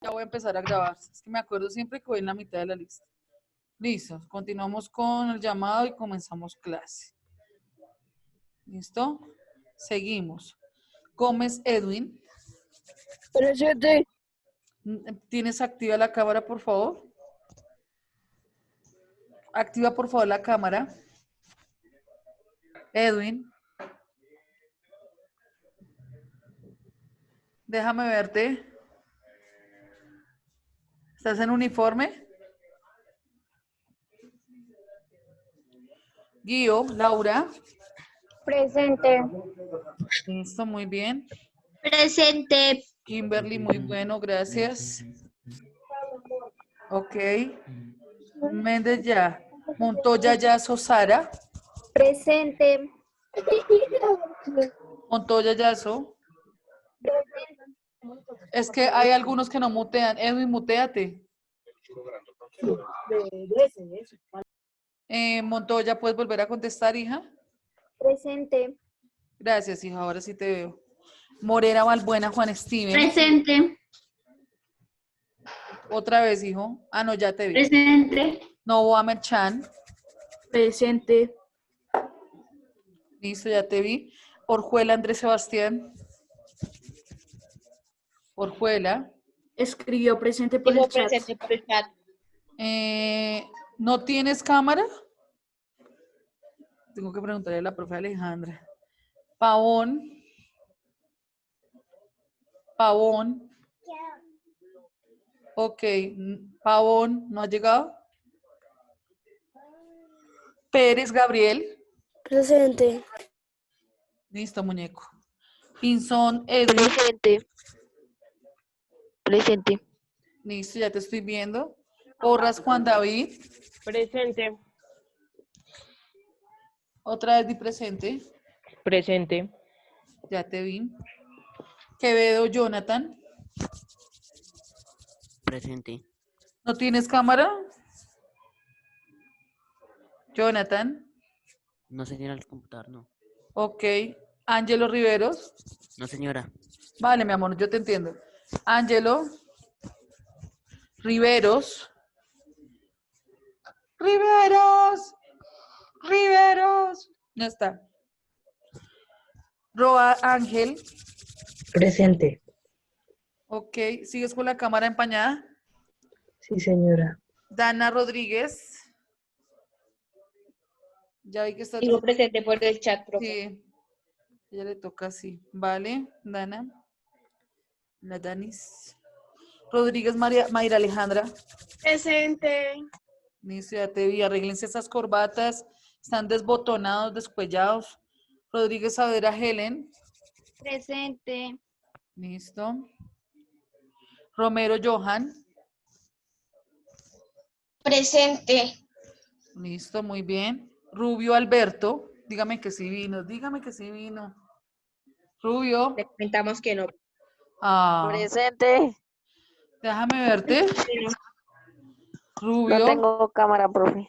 Ya voy a empezar a grabar. Es que me acuerdo siempre que voy en la mitad de la lista. Listo. Continuamos con el llamado y comenzamos clase. ¿Listo? Seguimos. Gómez Edwin. Presente. ¿Tienes activa la cámara, por favor? Activa, por favor, la cámara. Edwin. Déjame verte. ¿Estás en uniforme? Guío, Laura. Presente. Listo, muy bien. Presente. Kimberly, muy bueno, gracias. Ok. Méndez ya. Montoya ya, Sara. Presente. Montoya Yaso. Es que hay algunos que no mutean. Edwin, muteate. Montoya, ¿puedes volver a contestar, hija? Presente. Gracias, hija, ahora sí te veo. Morera Valbuena, Juan Steven. Presente. Otra vez, hijo. Ah, no, ya te vi. Presente. Novoa Merchan. Presente. Listo, ya te vi. Orjuela Andrés Sebastián. Orjuela. Escribió presente por el chat. Presente por el chat. ¿No tienes cámara? Tengo que preguntarle a la profe Alejandra. Pavón. Pavón. Ok. Pavón, ¿no ha llegado? Pérez Gabriel. Presente. Listo, muñeco. Pinzón Edwin. Presente. Presente. Listo, ya te estoy viendo. Porras Juan David. Presente. Otra vez di presente. Presente. Ya te vi. Quevedo Jonathan. Presente. ¿No tienes cámara? Jonathan. No, señora, el computador no. Ok. Ángelo Riveros. No, señora. Vale, mi amor, yo te entiendo. Ángelo Riveros. Riveros. Riveros. No está. Roa Ángel. Presente. Ok. ¿Sigues con la cámara empañada? Sí, señora. Dana Rodríguez. Ya vi que está. Digo presente por el chat, profe. Sí. Ella le toca así. Vale, Dana. La Danis. Rodríguez Mayra Alejandra. Presente. Listo, ya te vi. Arréglense esas corbatas. Están desbotonados, descuellados. Rodríguez Saavedra Helen. Presente. Listo. Romero Johan. Presente. Listo, muy bien. Rubio Alberto. Dígame que sí vino. Dígame que sí vino. Rubio. Le comentamos que no. Ah, Presente. déjame verte. Rubio. No tengo cámara, profe.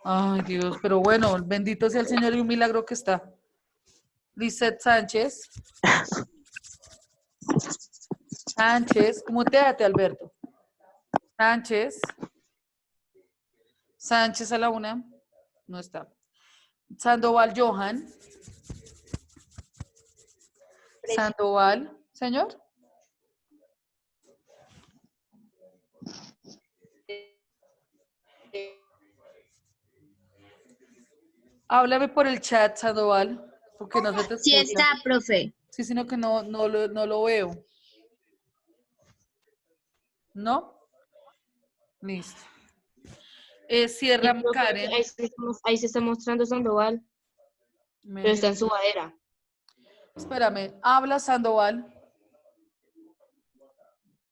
Ay, Dios, pero bueno, bendito sea el Señor y un milagro que está. Lisette Sánchez. Sánchez, muteate, Alberto. Sánchez. Sánchez a la una. No está. Sandoval Johan. Sandoval, señor. Háblame por el chat, Sandoval, porque no se te Sí escucha. está, profe. Sí, sino que no lo veo. ¿No? Listo. Cierra Karen. Ahí se está mostrando Sandoval, pero está en su badera. Espérame, habla Sandoval.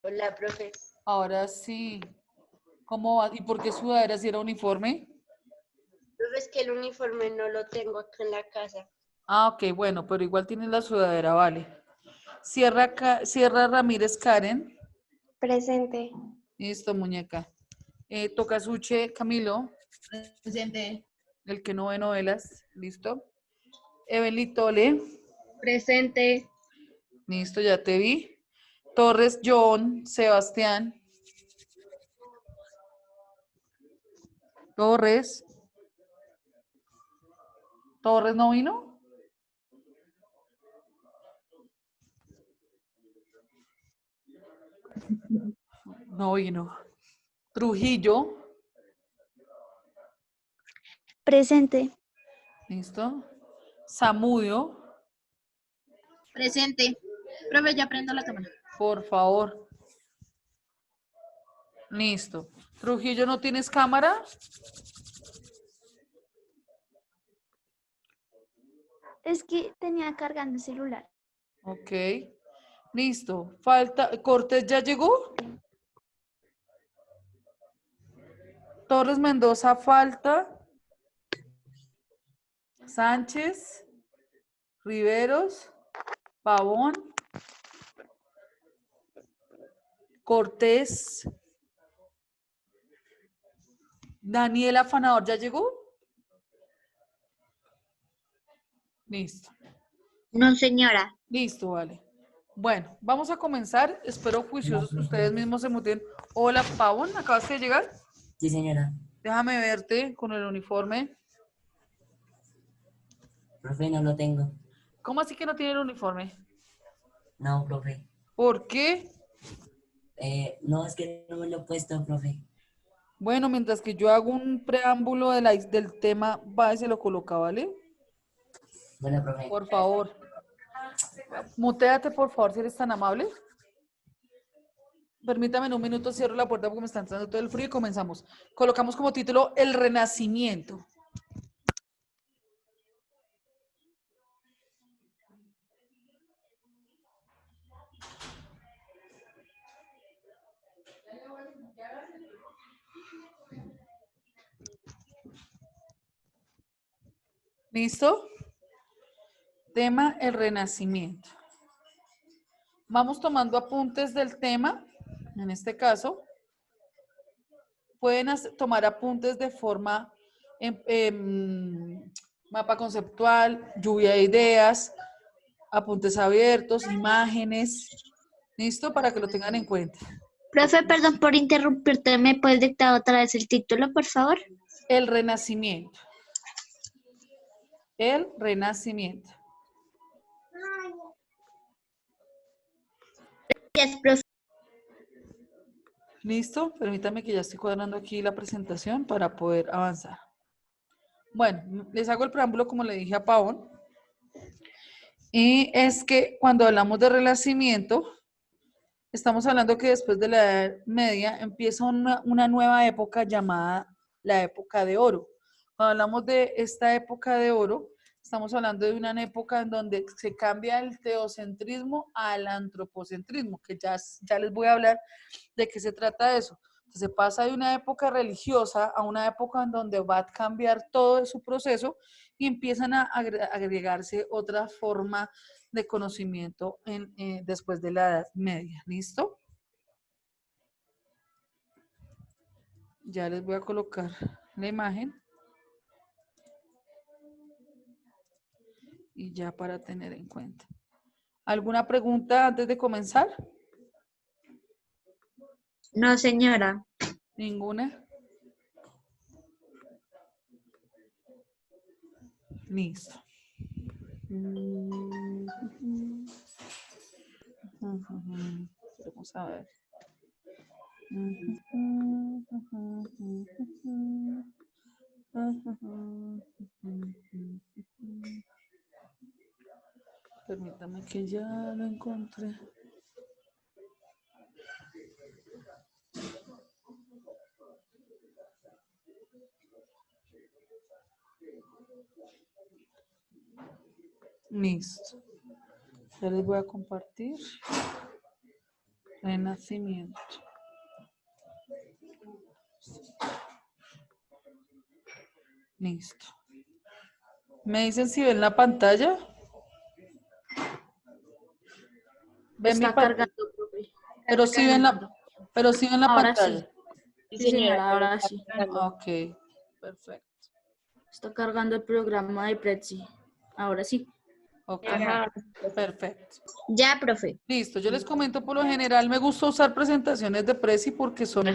Hola, profe. Ahora sí. ¿Cómo va? ¿Y por qué sudadera si era uniforme? Profe, es que el uniforme no lo tengo acá en la casa. Ah, ok, bueno, pero igual tienes la sudadera, vale. Cierra Ramírez Karen. Presente. Listo, muñeca. Tocasuche Camilo, Presente. el que no ve novelas. Listo. Evelyn Tole. Presente. Listo, ya te vi. Torres John Sebastián. Torres. ¿Torres no vino? No vino. Trujillo. Presente. ¿Listo? Zamudio, Presente. Profe, ya prendo la cámara. por favor. Listo. Trujillo, ¿no tienes cámara? Es que tenía cargando el celular. Ok. Listo. Falta. ¿Cortés ya llegó? Torres Mendoza falta. Sánchez. Riveros. Pavón. Cortés. Daniel Afanador, ¿ya llegó? Listo. No, señora. Listo, vale. Bueno, vamos a comenzar. Espero juiciosos que ustedes mismos se motiven. Hola, Pavón, ¿acabaste de llegar? Sí, señora. Déjame verte con el uniforme. Profe, no lo tengo. ¿Cómo así que no tiene el uniforme? No, profe. ¿Por qué? No, es que no me lo he puesto, profe. Bueno, mientras que yo hago un preámbulo del tema, va y se lo coloca, ¿vale? Bueno, profe. Por favor. Mutéate, por favor, si eres tan amable. Permítame en un minuto, cierro la puerta porque me está entrando todo el frío y comenzamos. Colocamos como título El Renacimiento. ¿Listo? Tema El Renacimiento. Vamos tomando apuntes del tema, en este caso. Pueden tomar apuntes de forma mapa conceptual, lluvia de ideas, apuntes abiertos, imágenes. ¿Listo? Para que lo tengan en cuenta. Profe, perdón por interrumpirte. ¿Me puedes dictar otra vez el título, por favor? El Renacimiento. El Renacimiento. Gracias, profe. ¿Listo? Permítame que ya estoy cuadrando aquí la presentación para poder avanzar. Bueno, les hago el preámbulo como le dije a Pavón. Y es que cuando hablamos de Renacimiento, estamos hablando que después de la Edad Media empieza una nueva época llamada la época de oro. Cuando hablamos de esta época de oro, estamos hablando de una época en donde se cambia el teocentrismo al antropocentrismo, que ya les voy a hablar de qué se trata eso. Entonces, se pasa de una época religiosa a una época en donde va a cambiar todo su proceso y empiezan a agregarse otra forma de conocimiento después de la Edad Media. ¿Listo? Ya les voy a colocar la imagen. Y ya para tener en cuenta. ¿Alguna pregunta antes de comenzar? No, señora. ¿Ninguna? Listo. Vamos a ver. Permítame que ya lo encontré. Listo. Ya les voy a compartir. Renacimiento. Listo. ¿Me dicen si ven la pantalla? ¿Ven mi Está pantalla? cargando, profe. Pero sí ven la Ahora pantalla. sí. Sí, señora, ahora sí. Ok, perfecto. Está cargando el programa de Prezi. Ahora sí. Ok, Ajá. perfecto. Ya, profe. Listo, yo les comento por lo general, me gusta usar presentaciones de Prezi porque son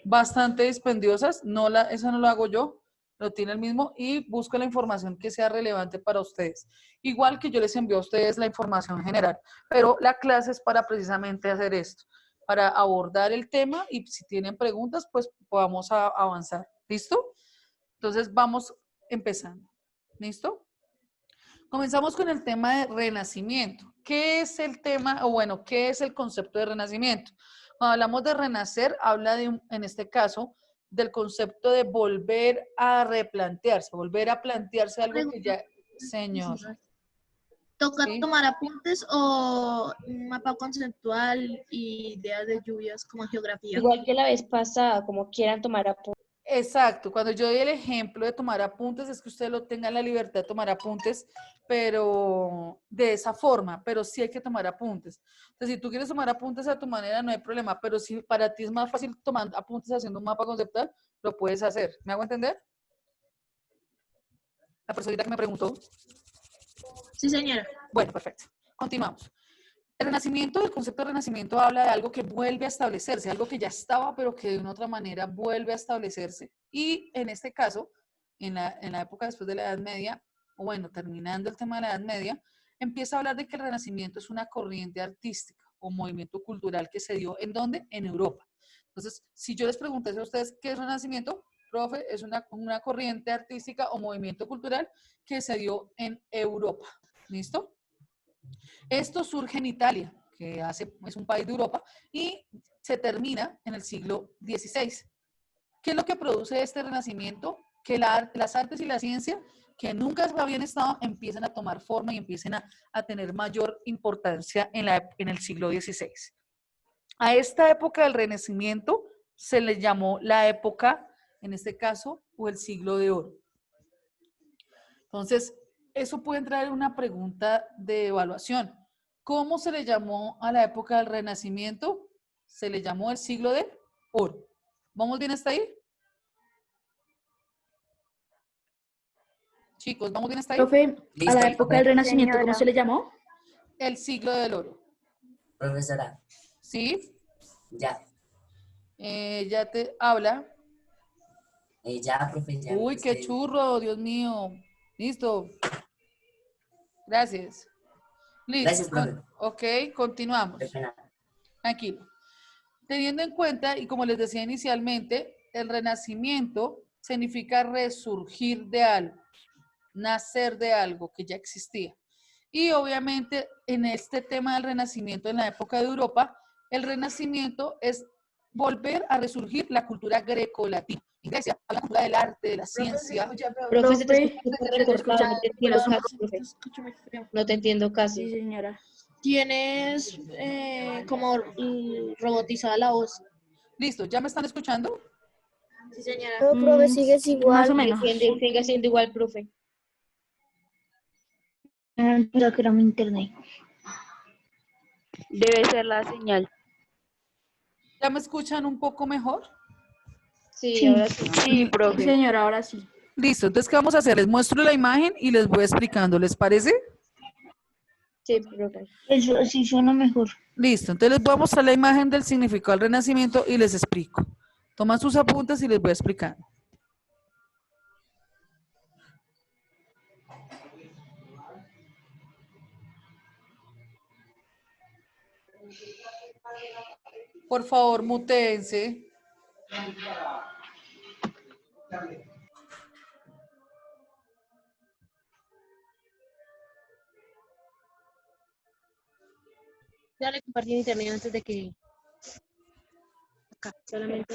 bastante dispendiosas, eso no lo hago yo, lo tiene el mismo y busco la información que sea relevante para ustedes. Igual que yo les envío a ustedes la información general, pero la clase es para precisamente hacer esto, para abordar el tema y si tienen preguntas, pues podamos avanzar. ¿Listo? Entonces vamos empezando. ¿Listo? Comenzamos con el tema de renacimiento. ¿Qué es el tema, o bueno, qué es el concepto de renacimiento? Cuando hablamos de renacer, habla de, en este caso, del concepto de volver a replantearse, volver a plantearse algo que ya, señor. ¿Toca ¿Sí? tomar apuntes o un mapa conceptual y ideas de lluvias como geografía? Igual que la vez pasada, como quieran tomar apuntes. Exacto, cuando yo doy el ejemplo de tomar apuntes, es que ustedes lo tengan la libertad de tomar apuntes, pero de esa forma, pero sí hay que tomar apuntes. Entonces, si tú quieres tomar apuntes a tu manera, no hay problema, pero si para ti es más fácil tomar apuntes haciendo un mapa conceptual, lo puedes hacer. ¿Me hago entender? La persona que me preguntó. Sí, señora. Bueno, perfecto. Continuamos. El renacimiento, el concepto de renacimiento habla de algo que vuelve a establecerse, algo que ya estaba, pero que de una otra manera vuelve a establecerse. Y en este caso, en la época después de la Edad Media, o bueno, terminando el tema de la Edad Media, empieza a hablar de que el renacimiento es una corriente artística o movimiento cultural que se dio, ¿en dónde? En Europa. Entonces, si yo les preguntase a ustedes qué es renacimiento, profe, es una corriente artística o movimiento cultural que se dio en Europa. ¿Listo? Esto surge en Italia, que es un país de Europa, y se termina en el siglo XVI. ¿Qué es lo que produce este renacimiento? Que las artes y la ciencia, que nunca habían estado, empiezan a tomar forma y empiecen a tener mayor importancia en el siglo XVI. A esta época del Renacimiento se le llamó la época, en este caso, o el siglo de oro. Entonces, eso puede entrar en una pregunta de evaluación. ¿Cómo se le llamó a la época del Renacimiento? Se le llamó el siglo de oro. ¿Vamos bien hasta ahí? Chicos, ¿vamos bien hasta ahí? Profe, a Listo, la época del profe. Renacimiento, ¿cómo se le llamó? El siglo del oro. Profesora, ¿Sí? ya. Ya te habla. Ya, profe, ya. Uy, qué churro, Dios mío. Listo. Gracias. Listo. Gracias, profe. Ok, continuamos. Qué pena. Tranquilo. Teniendo en cuenta, y como les decía inicialmente, el renacimiento significa resurgir de algo, nacer de algo que ya existía. Y obviamente en este tema del renacimiento en la época de Europa, el renacimiento es volver a resurgir la cultura greco-latina. En Grecia, a la cultura del arte, de la ciencia. Profe, se te Profe, escucha recortado, no te entiendo casi, profe. Escúchame, creo. No te entiendo sí, casi. señora. ¿Tienes como robotizada la voz? Listo, ¿ya me están escuchando? Sí, señora. No, profe, Mm, sigues igual. Más o menos. Sigue siendo igual, profe. Creo que era mi internet. Debe ser la señal. ¿Ya me escuchan un poco mejor? Sí, ahora sí. Sí, Sí, profe. señora, ahora sí. Listo, entonces, ¿qué vamos a hacer? Les muestro la imagen y les voy explicando, ¿les parece? Sí, profe. Eso sí suena mejor. Listo, entonces les voy a mostrar la imagen del significado del renacimiento y les explico. Toman sus apuntes y les voy explicando. Por favor, mutéense. Dale, compartir internet antes de que... Acá, solamente...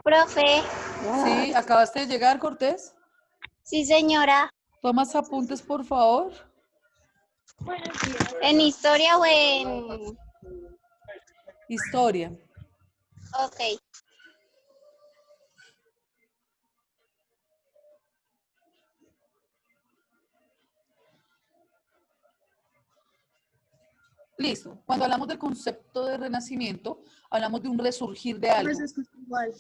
Profe. Sí, acabaste de llegar, Cortés. Sí, señora. Tomas apuntes, por favor. ¿En historia o en...? Historia. Ok. Listo. Cuando hablamos del concepto de renacimiento, hablamos de un resurgir de No algo. se escucha igual.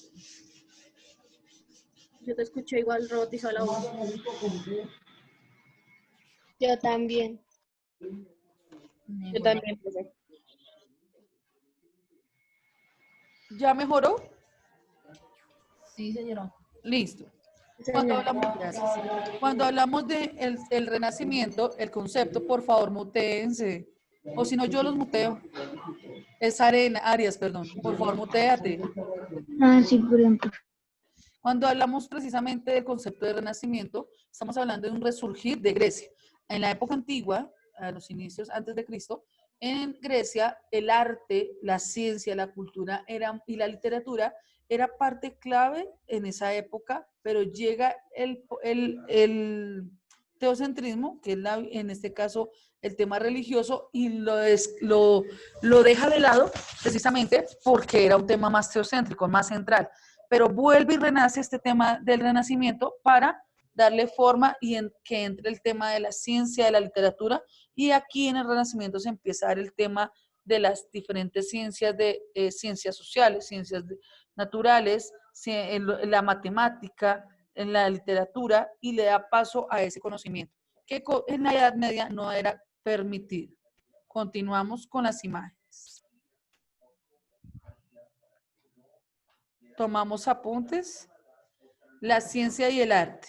Yo te escucho igual robotizado la voz. Yo también. Yo también, profe. ¿Ya mejoró? Sí, señora. Listo. Cuando hablamos de el renacimiento, el concepto, por favor, mutéense. O si no, yo los muteo. Es Arias, perdón. Por favor, mutéate. Ah, sí, por ejemplo. Cuando hablamos precisamente del concepto de renacimiento, estamos hablando de un resurgir de Grecia. En la época antigua, a los inicios antes de Cristo, en Grecia el arte, la ciencia, la cultura y la literatura era parte clave en esa época, pero llega el teocentrismo, que es en este caso el tema religioso, y lo deja de lado precisamente porque era un tema más teocéntrico, más central. Pero vuelve y renace este tema del renacimiento para darle forma y que entre el tema de la ciencia, de la literatura, y aquí en el renacimiento se empieza a dar el tema de las diferentes ciencias, ciencias sociales, ciencias naturales, la matemática, en la literatura, y le da paso a ese conocimiento, que en la Edad Media no era permitido. Continuamos con las imágenes. Tomamos apuntes. La ciencia y el arte.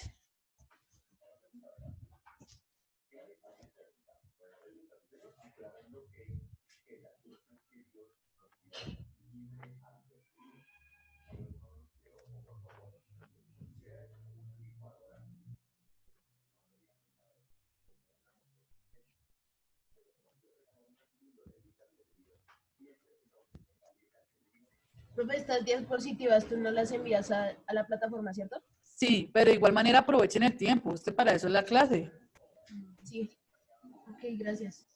Profe, estas diapositivas tú no las envías a la plataforma, ¿cierto? Sí, pero de igual manera aprovechen el tiempo. Para eso es la clase. Sí. Ok, gracias.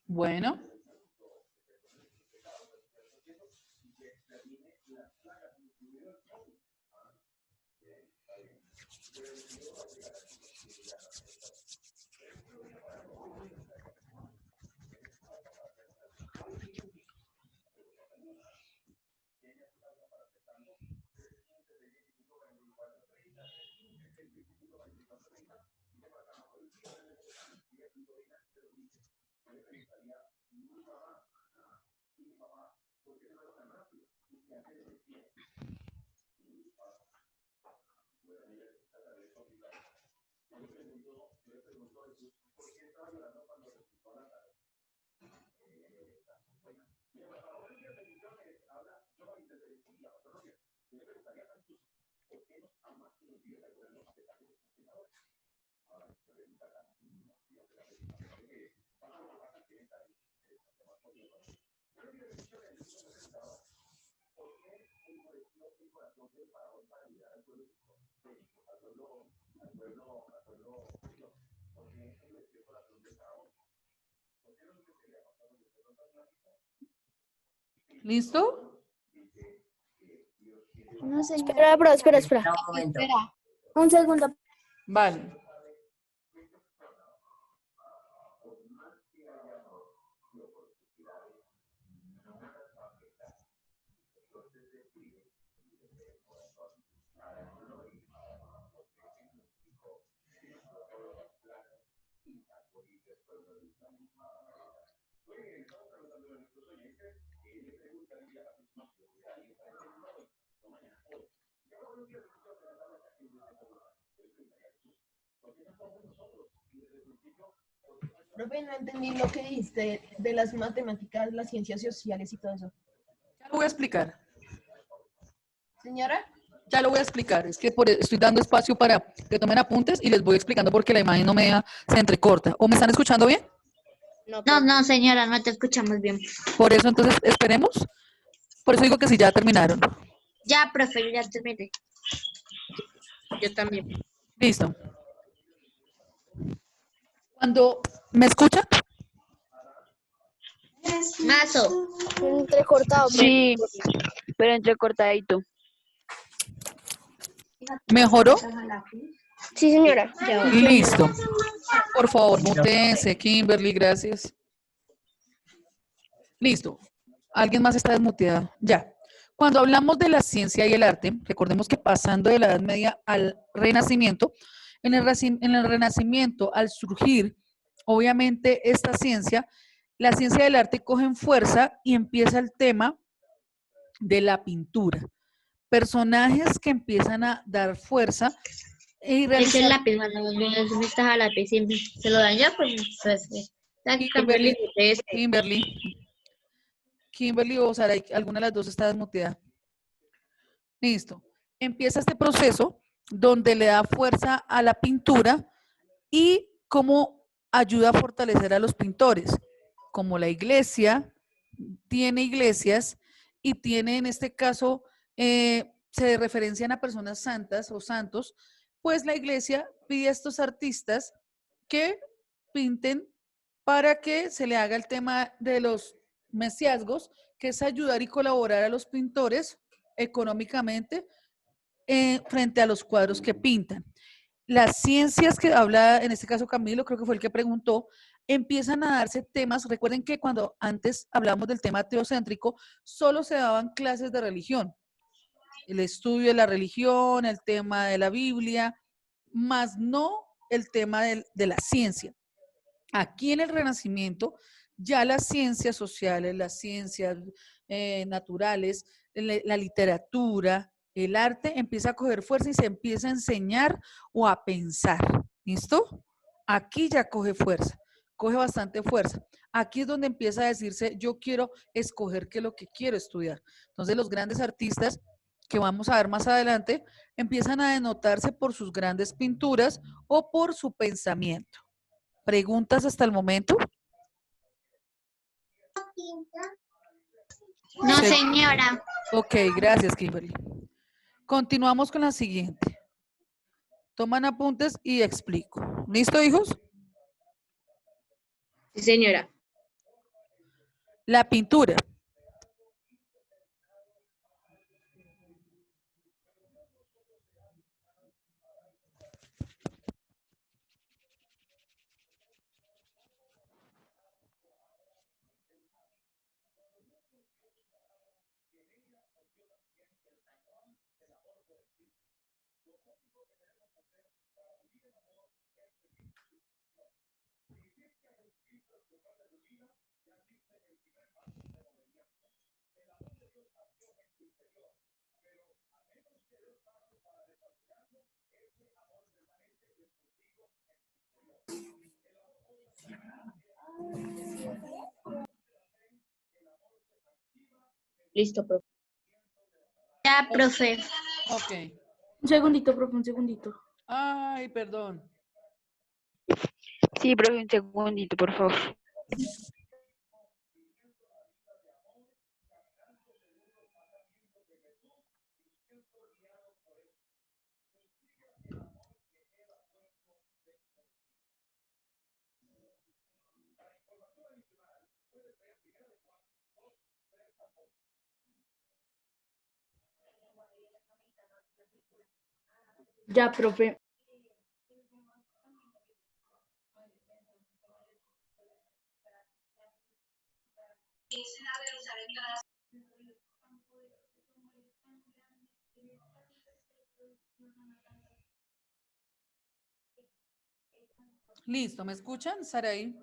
Bueno. ¿Listo? No, señora. Espera, bro, espera. Un momento. Espera. Un segundo. Vale. Profe, no entendí lo que dijiste de las matemáticas, las ciencias sociales y todo eso. Ya lo voy a explicar. Señora, Ya lo voy a explicar. Es que estoy dando espacio para que tomen apuntes y les voy explicando porque la imagen no se entrecorta. ¿O me están escuchando bien? No, señora, no te escuchamos bien. Por eso, entonces, esperemos. Por eso digo que sí, ya terminaron. Ya, profe, ya terminé. Yo también. Listo. Cuando, ¿me escuchan? Mazo. Entrecortado. Sí, pero entrecortadito. ¿Mejoró? Sí, señora. Listo. Por favor, mutense, Kimberly, gracias. Listo. ¿Alguien más está desmuteado? Ya. Cuando hablamos de la ciencia y el arte, recordemos que pasando de la Edad Media al Renacimiento, en el Renacimiento, al surgir, obviamente, esta ciencia, la ciencia del arte coge en fuerza y empieza el tema de la pintura. Personajes que empiezan a dar fuerza y Es realizar... el lápiz, mano. No estás a lápiz. Si se lo dan ya, pues hay que cambiarle de este. Kimberly o Sara, alguna de las dos está desmuteada. Listo. Empieza este proceso donde le da fuerza a la pintura y cómo ayuda a fortalecer a los pintores. Como la iglesia tiene iglesias y tiene en este caso, se referencian a personas santas o santos, pues la iglesia pide a estos artistas que pinten para que se le haga el tema de los mesiasgos, que es ayudar y colaborar a los pintores económicamente frente a los cuadros que pintan. Las ciencias que habla, en este caso Camilo, creo que fue el que preguntó, empiezan a darse temas. Recuerden que cuando antes hablamos del tema teocéntrico, solo se daban clases de religión, el estudio de la religión, el tema de la Biblia, más no el tema de la ciencia. Aquí en el Renacimiento, ya las ciencias sociales, las ciencias naturales, la literatura, el arte empieza a coger fuerza y se empieza a enseñar o a pensar. ¿Listo? Aquí ya coge fuerza, coge bastante fuerza. Aquí es donde empieza a decirse, yo quiero escoger qué es lo que quiero estudiar. Entonces los grandes artistas que vamos a ver más adelante empiezan a denotarse por sus grandes pinturas o por su pensamiento. ¿Preguntas hasta el momento? No, señora. Ok, gracias, Kimberly. Continuamos con la siguiente. Toman apuntes y explico. ¿Listo, hijos? Sí, señora. La pintura. Listo, profe. Ya, profe. Ok. Un segundito, profe, un segundito. Ay, perdón. Sí, profe, un segundito, por favor. Ya, profe. Listo, ¿me escuchan, Saraí?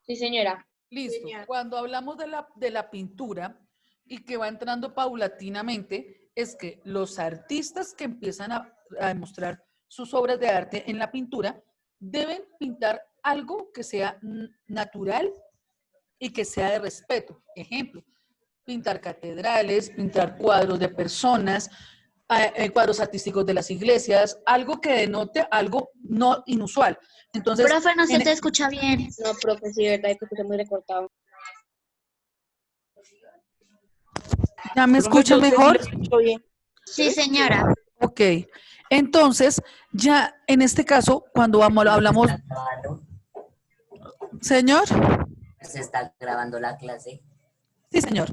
Sí, señora. Listo. Cuando hablamos de la pintura y que va entrando paulatinamente, es que los artistas que empiezan a demostrar sus obras de arte en la pintura deben pintar algo que sea natural y que sea de respeto. Ejemplo, pintar catedrales, pintar cuadros de personas, cuadros artísticos de las iglesias, algo que denote algo no inusual. Entonces, Profe, no se te escucha bien. No, profe, sí, de verdad, que escuché muy recortado. ¿ya me escuchan mejor? Sí, señora. Ok. Entonces, ya en este caso, cuando hablamos, Señor. ¿Se está grabando la clase? Sí, señor.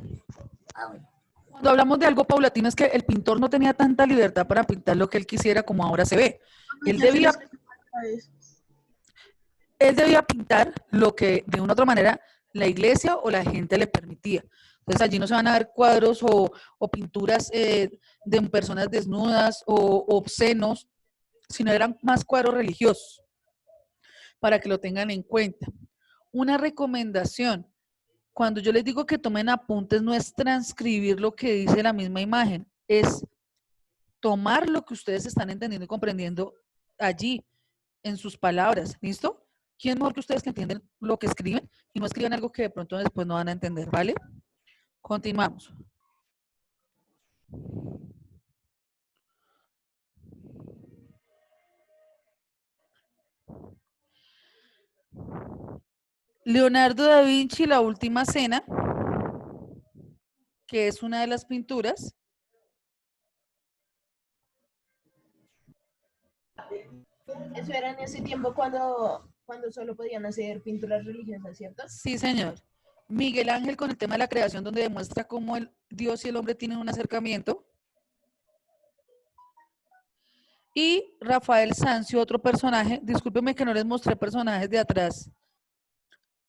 Ah, bueno. Cuando hablamos de algo paulatino es que el pintor no tenía tanta libertad para pintar lo que él quisiera como ahora se ve. Él debía pintar lo que de una u otra manera la iglesia o la gente le permitía. Entonces allí no se van a ver cuadros o pinturas de personas desnudas o obscenos, sino eran más cuadros religiosos, para que lo tengan en cuenta. Una recomendación, cuando yo les digo que tomen apuntes, no es transcribir lo que dice la misma imagen, es tomar lo que ustedes están entendiendo y comprendiendo allí, en sus palabras, ¿listo? ¿Quién mejor que ustedes que entienden lo que escriben y no escriban algo que de pronto después no van a entender, ¿vale? Continuamos. Leonardo da Vinci, La Última Cena, que es una de las pinturas. Eso era en ese tiempo cuando solo podían hacer pinturas religiosas, ¿cierto? Sí, señor. Miguel Ángel con el tema de la creación, donde demuestra cómo el Dios y el hombre tienen un acercamiento. Y Rafael Sanzio, otro personaje. Discúlpenme que no les mostré personajes de atrás.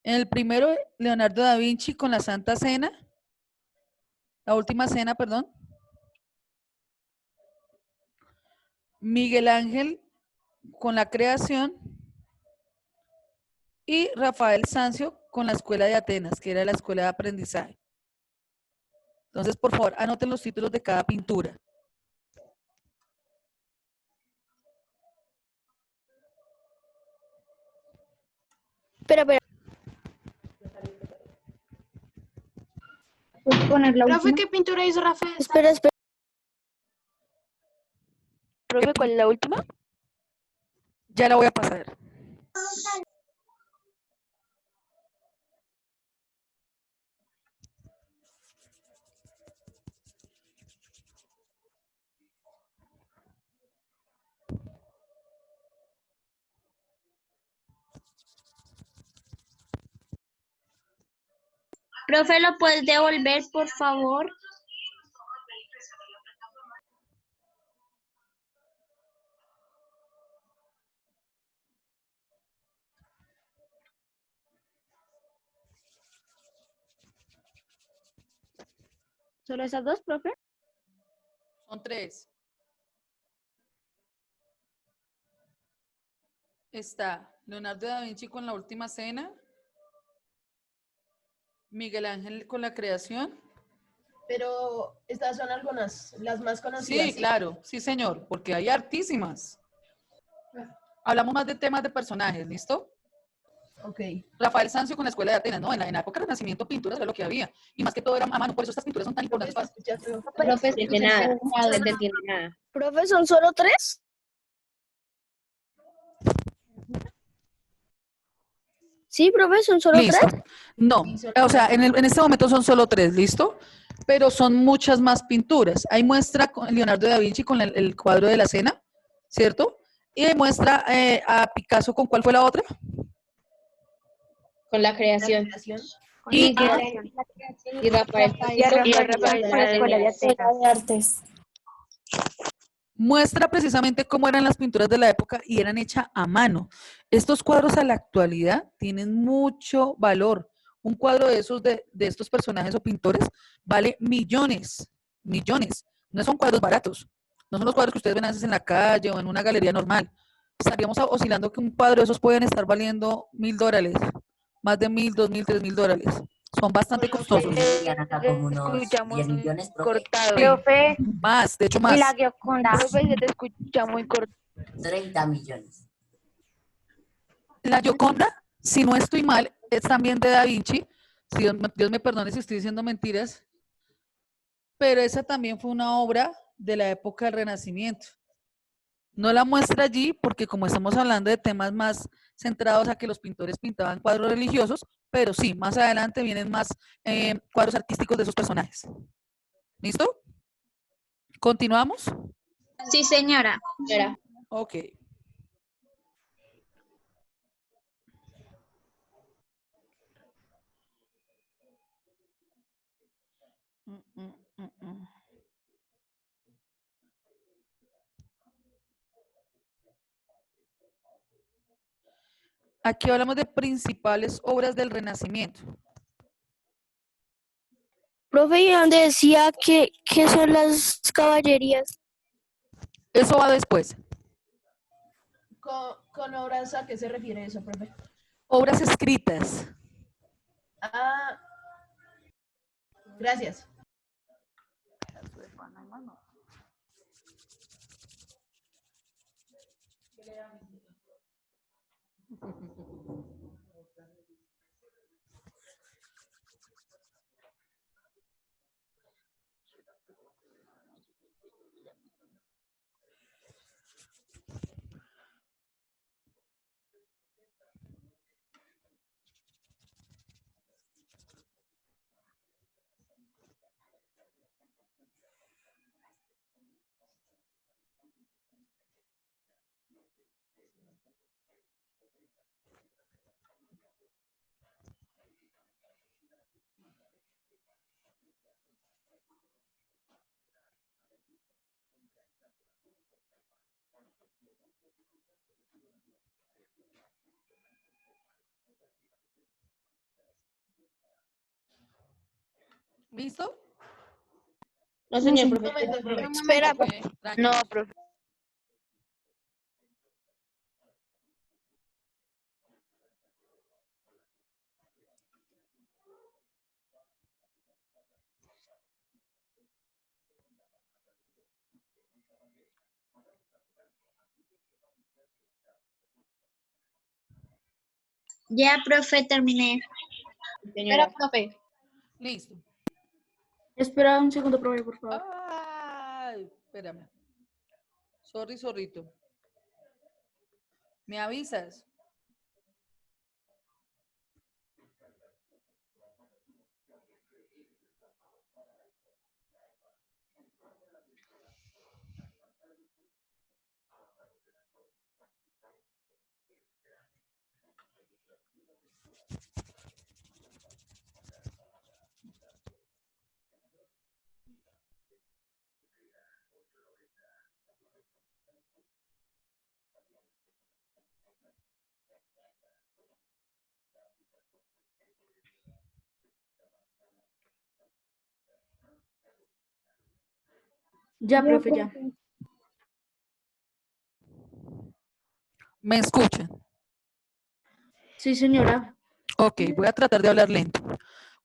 En el primero, Leonardo da Vinci con la Santa Cena. La Última Cena, perdón. Miguel Ángel con la creación. Y Rafael Sanzio con la Escuela de Atenas, que era la escuela de aprendizaje. Entonces, por favor, anoten los títulos de cada pintura. Espera. ¿Puedes poner la Profe, última? ¿qué pintura hizo Rafael? Espera. Profe, ¿cuál es la última? Ya la voy a pasar. Profe, ¿lo puedes devolver, por favor? ¿Solo esas dos, profe? Son tres. Está Leonardo da Vinci con La Última Cena. Miguel Ángel con la creación. Pero estas son algunas, las más conocidas. Sí, claro, sí, señor, porque hay hartísimas. Hablamos más de temas de personajes, ¿listo? Ok. Rafael Sanzio con la Escuela de Atenas, ¿no? En la época del Renacimiento, pinturas era lo que había. Y más que todo era a mano, por eso estas pinturas son tan importantes. Profe, de nada. No te entiendo nada. Profe, ¿son solo 3? Sí, profe, ¿son solo 3? Listo. No, o sea, en este momento son solo 3, ¿listo? Pero son muchas más pinturas. Ahí muestra con Leonardo da Vinci con el cuadro de la Cena, ¿cierto? Y ahí muestra a Picasso con ¿cuál fue la otra? Con la creación. Y Y Rafael. De artes. muestra precisamente cómo eran las pinturas de la época y eran hechas a mano. Estos cuadros a la actualidad tienen mucho valor. Un cuadro de esos, de estos personajes o pintores, vale millones, millones. No son cuadros baratos. No son los cuadros que ustedes ven a veces en la calle o en una galería normal. Estaríamos oscilando que un cuadro de esos pueden estar valiendo $1,000, más de 1,000, 2,000, 3,000 dólares. Son bastante costosos. Serían acá como unos Escucha 10 muy millones, profe. cortado. Profe, Más, de hecho más. y la Gioconda. Profe, se te escucha muy cortado. 30 millones. La Gioconda, si no estoy mal, es también de Da Vinci. Si Dios me perdone si estoy diciendo mentiras. Pero esa también fue una obra de la época del Renacimiento. No la muestra allí porque como estamos hablando de temas más centrados a que los pintores pintaban cuadros religiosos, pero sí, más adelante vienen más cuadros artísticos de esos personajes. ¿Listo? ¿Continuamos? Sí, señora. Ok. Aquí hablamos de principales obras del Renacimiento. Profe, ¿y dónde decía que son las caballerías? Eso va después. ¿Con obras a qué se refiere eso, profe? Obras escritas. Ah, gracias. ¿Listo? No, señor, Un profe. momento, profe. Espera, Ok, No, tranquilos. profe. Ya, profe, terminé. Señora. profe. Listo. Espera un segundo, profe, por favor. Ay, espérame. Sorry, zorrito. ¿Me avisas? Ya, profe, ya. ¿Me escuchan? Sí, señora. Ok, voy a tratar de hablar lento.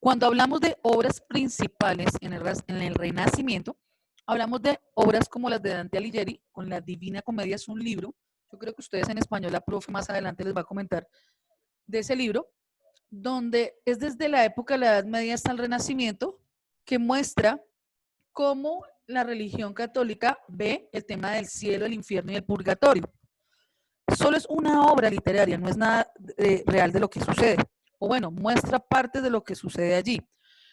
Cuando hablamos de obras principales en el Renacimiento, hablamos de obras como las de Dante Alighieri, con la Divina Comedia, es un libro. Yo creo que ustedes en español, la profe más adelante les va a comentar de ese libro, donde es desde la época de la Edad Media hasta el Renacimiento, que muestra cómo la religión católica ve el tema del cielo, el infierno y el purgatorio. Solo es una obra literaria, no es nada real de lo que sucede. O bueno, muestra parte de lo que sucede allí.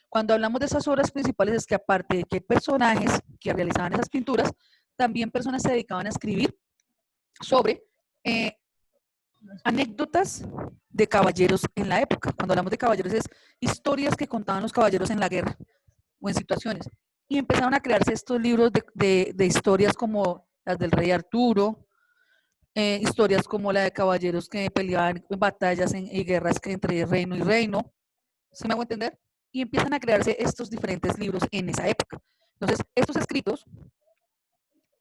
Cuando hablamos de esas obras principales es que aparte de que hay personajes que realizaban esas pinturas, también personas se dedicaban a escribir sobre eh, anécdotas de caballeros en la época. Cuando hablamos de caballeros es historias que contaban los caballeros en la guerra o en situaciones. Y empezaron a crearse estos libros de historias como las del rey Arturo, historias como la de caballeros que peleaban en batallas y guerras que entre reino y reino, ¿se me hago entender? Y empiezan a crearse estos diferentes libros en esa época. Entonces, estos escritos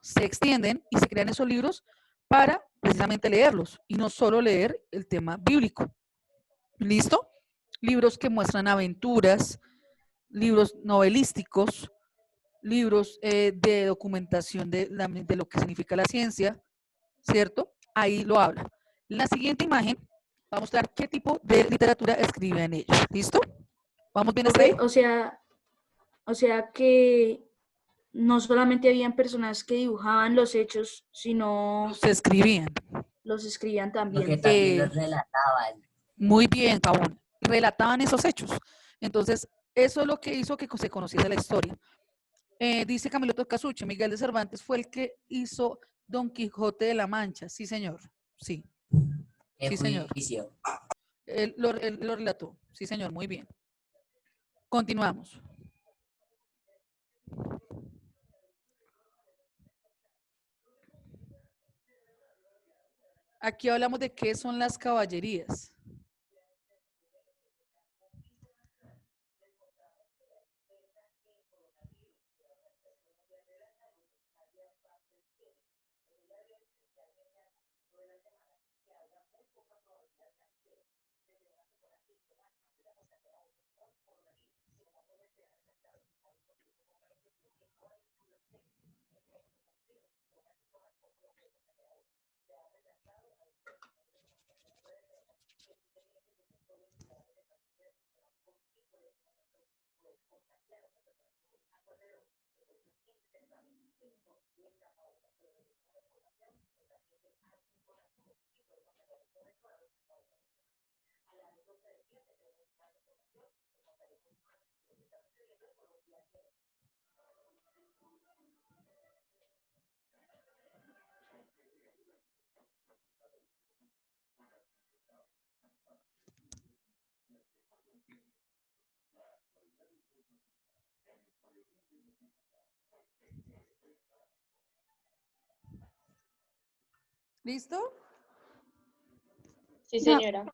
se extienden y se crean esos libros para precisamente leerlos y no solo leer el tema bíblico. ¿Listo? Libros que muestran aventuras, libros novelísticos, libros de documentación de lo que significa la ciencia, ¿cierto? Ahí lo habla. La siguiente imagen va a mostrar qué tipo de literatura escriben ellos. ¿Listo? ¿Vamos bien hasta ahí? Profe, o sea que no solamente habían personas que dibujaban los hechos, sino Se escribían. los escribían Lo que también. también los relataban. Muy bien, Pabón. Relataban esos hechos. Entonces, eso es lo que hizo que se conociese la historia. Dice Camilo Toscasucho, Miguel de Cervantes fue el que hizo Don Quijote de la Mancha. Sí, señor. Sí, ¡Qué sí, señor. juicio! Él lo relató. Sí, señor, muy bien. Continuamos. Aquí hablamos de qué son las caballerías. ¿Listo? Sí, señora.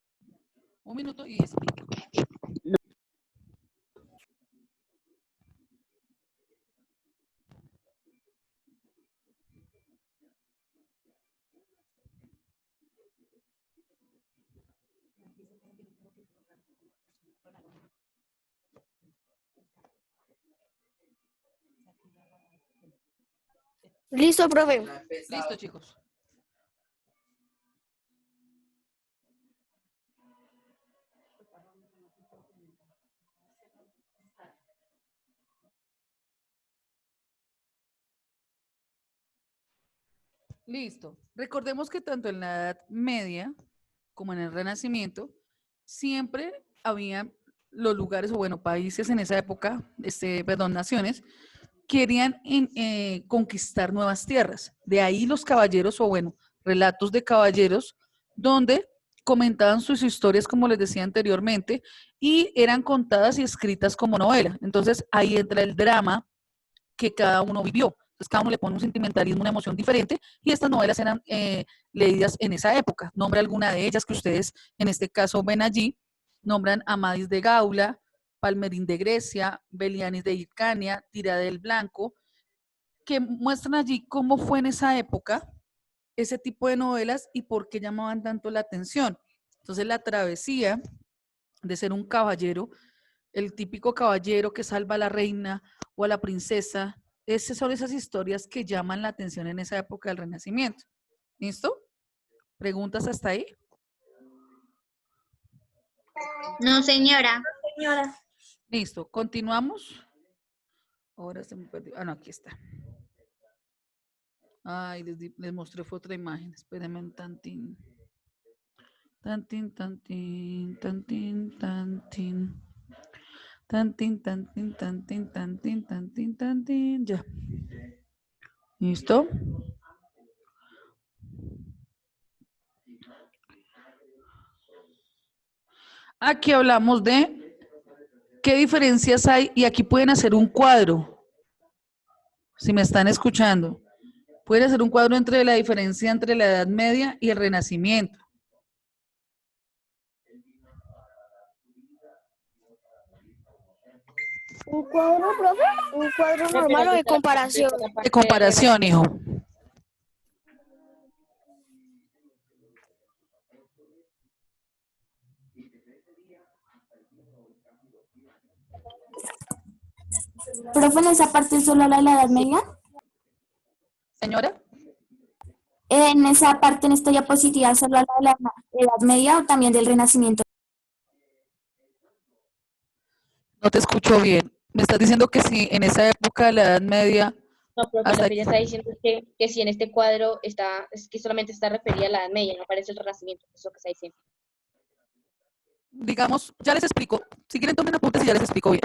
Un minuto y explico. Listo, profe. Listo, chicos. Listo. Recordemos que tanto en la Edad Media como en el Renacimiento, siempre había los lugares, o bueno, países en esa época, perdón, naciones, querían conquistar nuevas tierras. De ahí los caballeros, o bueno, relatos de caballeros, donde comentaban sus historias, como les decía anteriormente, y eran contadas y escritas como novela. Entonces ahí entra el drama que cada uno vivió. Entonces, cada uno le pone un sentimentalismo, una emoción diferente, y estas novelas eran leídas en esa época. Nombre alguna de ellas que ustedes, en este caso, ven allí. Nombran Amadís de Gaula, Palmerín de Grecia, Belianis de Hircania, Tirada del Blanco, que muestran allí cómo fue en esa época ese tipo de novelas y por qué llamaban tanto la atención. Entonces, la travesía de ser un caballero, el típico caballero que salva a la reina o a la princesa, esas son esas historias que llaman la atención en esa época del Renacimiento. ¿Listo? ¿Preguntas hasta ahí? No, señora. Listo, continuamos. Ahora se me perdió. Ah, no, aquí está. Ay, les mostré fue otra imagen. Espérenme un tantín. Tantín, tantín, tantín, tantín. Tantín, tantín, tantín, tantín, tantín, tantín. Ya. ¿Listo? Aquí hablamos de qué diferencias hay y aquí pueden hacer un cuadro, si me están escuchando. Pueden hacer un cuadro entre la diferencia entre la Edad Media y el Renacimiento. ¿Un cuadro, profe? ¿Un cuadro normal o de comparación? De comparación, hijo. Profe, en esa parte solo la de la Edad Media. Señora, En esa parte, en esta diapositiva, solo la de la Edad Media o también del Renacimiento. no te escucho bien. Me estás diciendo que si en esa época de la Edad Media, No, profe, hasta lo que ella está diciendo es que si en este cuadro está, es que solamente está referida a la Edad Media, no aparece el Renacimiento, eso es lo que está diciendo. digamos, ya les explico. Si quieren tomen apuntes y ya les explico bien.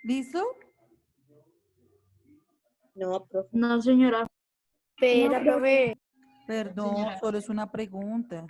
¿Listo? No, profe. No, señora. Espera, profe. Perdón, solo es una pregunta.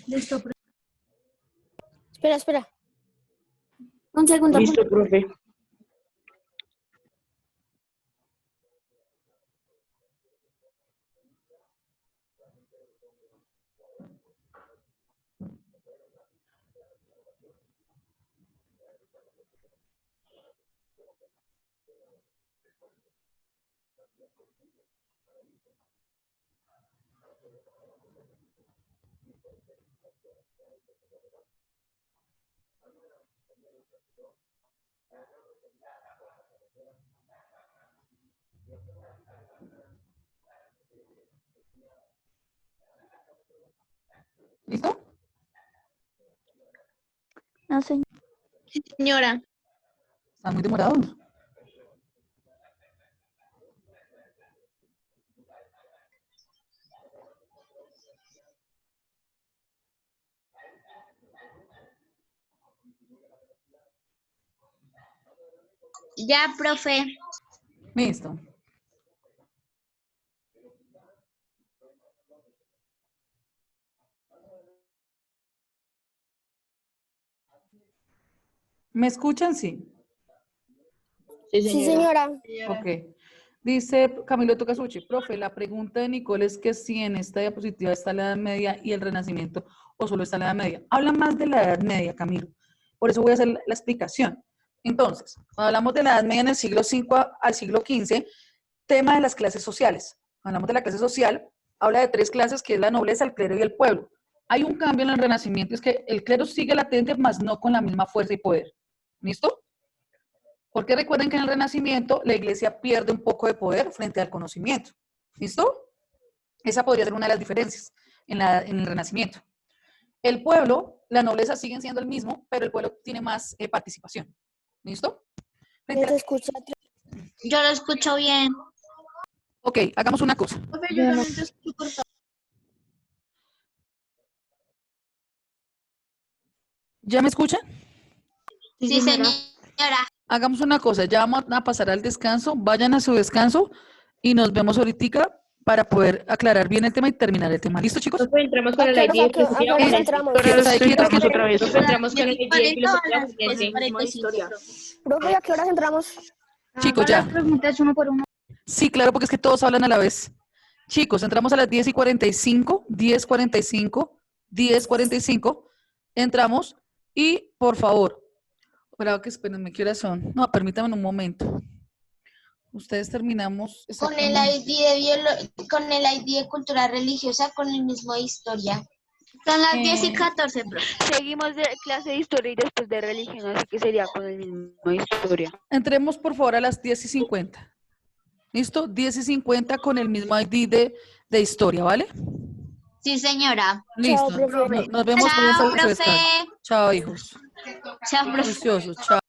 Listo, Espera, espera. Un segundo. Listo, profe. ¿Listo? No, señor. Sí, señora. Están muy demorados. Ya, profe. Listo. ¿Me escuchan? Sí. Sí, Sí, señora. Ok. Dice Camilo Tocasucci, profe, la pregunta de Nicole es que si en esta diapositiva está la Edad Media y el Renacimiento o solo está la Edad Media. Habla más de la Edad Media, Camilo. Por eso voy a hacer la explicación. Entonces, cuando hablamos de la Edad Media en el siglo V al siglo XV, tema de las clases sociales. Cuando hablamos de la clase social, habla de tres clases que es la nobleza, el clero y el pueblo. Hay un cambio en el Renacimiento, es que el clero sigue latente, mas no con la misma fuerza y poder. ¿Listo? Porque recuerden que en el Renacimiento la iglesia pierde un poco de poder frente al conocimiento. ¿Listo? Esa podría ser una de las diferencias en el Renacimiento. El pueblo, la nobleza siguen siendo el mismo, pero el pueblo tiene más participación. ¿Listo? No te escucha. Yo lo escucho bien. Ok, hagamos una cosa. Profe, yo también te escucho cortado. ¿Ya me escuchan? Sí, señora. Hagamos una cosa, ya vamos a pasar al descanso, vayan a su descanso y nos vemos ahorita para poder aclarar bien el tema y terminar el tema. ¿Listo, chicos? Profe, entramos con ¿A el qué horas, ID a de qué horas entramos? Quietos ahí, quietos, quietos. otra vez. Profe, entramos con el ID de filosofía forense. misma historia. Profe, ¿a qué horas entramos? Chicos, Haga las ya. preguntas uno por uno. Sí, claro, porque es que todos hablan a la vez. Chicos, entramos a las 10:45, 10:45, 10:45. Entramos y, por favor, espera que espérenme, ¿qué horas son? No, permítanme un momento. Ustedes terminamos Con el exactamente. ID con el ID de cultura religiosa, con el mismo de historia. Son las 10 y 14, profe. Seguimos de clase de historia y después de religión, así que sería con el mismo historia. Entremos por favor a las 10:50. ¿Listo? 10:50 con el mismo ID de historia, ¿vale? Sí, señora. Listo. profe. Nos vemos. Chao, Buenas tardes. profe. Chao, hijos. Chao, profe. Preciosos. Chao.